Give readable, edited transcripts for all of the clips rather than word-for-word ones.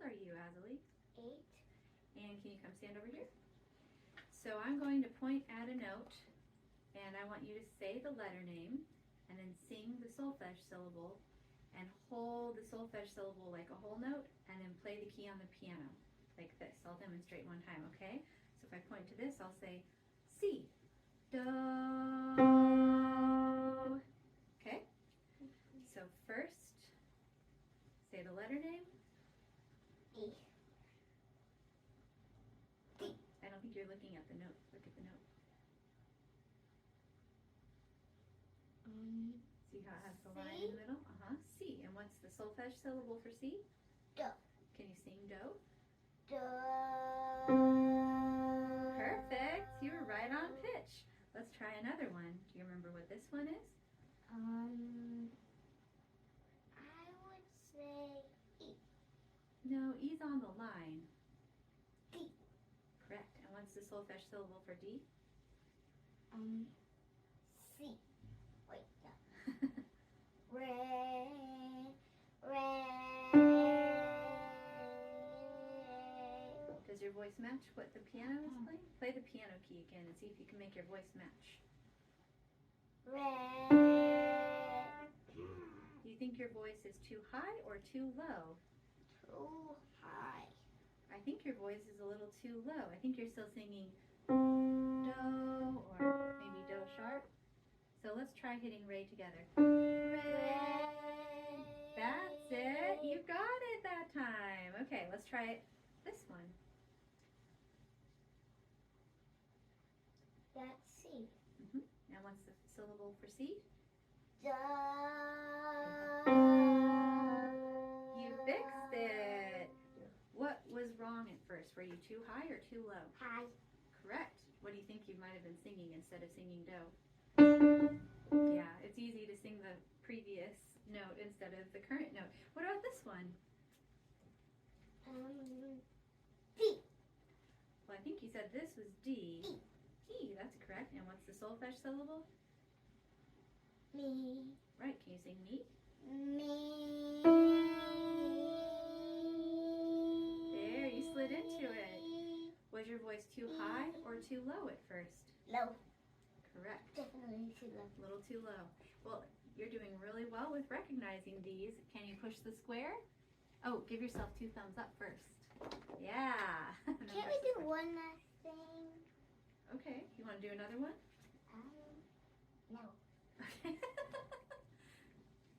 are you, Asalee? 8. And can you come stand over here? So I'm going to point at a note, and I want you to say the letter name, and then sing the solfege syllable, and hold the solfege syllable like a whole note, and then play the key on the piano, like this. I'll demonstrate one time, okay? So if I point to this, I'll say C, Do. Okay? So first, say the letter name. E. D. I don't think you're looking at the note. Look at the note. See how it has the line in the middle? C. And what's the solfege syllable for C? Do. Can you sing Do? Do. Perfect. You were right on pitch. Let's try another one. Do you remember what this one is? I would say E. No, E's on the line. D. Correct. And what's the solfege syllable for D? C. Wait, no. Re. Does your voice match what the piano is playing? Play the piano key again and see if you can make your voice match. Re. Do you think your voice is too high or too low? Too high. I think your voice is a little too low. I think you're still singing Do or maybe Do sharp. So let's try hitting Re together. Re. That's it. You got it that time. Okay, let's try it. This one. That's C. Now what's the syllable for C? Do. You fixed it. What was wrong at first? Were you too high or too low? High. Correct. What do you think you might have been singing instead of singing Do? Yeah, it's easy to sing the previous note instead of the current note. What about this one? D. Well, I think you said this was D. E. E, that's correct. And what's the solfege syllable? Me. Right, can you sing me? Me. There, you slid into it. Was your voice too high or too low at first? Low. Correct. Definitely too low. A little too low. Well, you're doing really well with recognizing these. Can you push the square? Oh, give yourself 2 thumbs up first. Yeah. Can't we do one last thing? Okay. You want to do another one? No. Okay.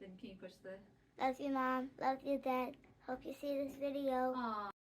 Then can you push the... Love you, Mom. Love you, Dad. Hope you see this video. Aww.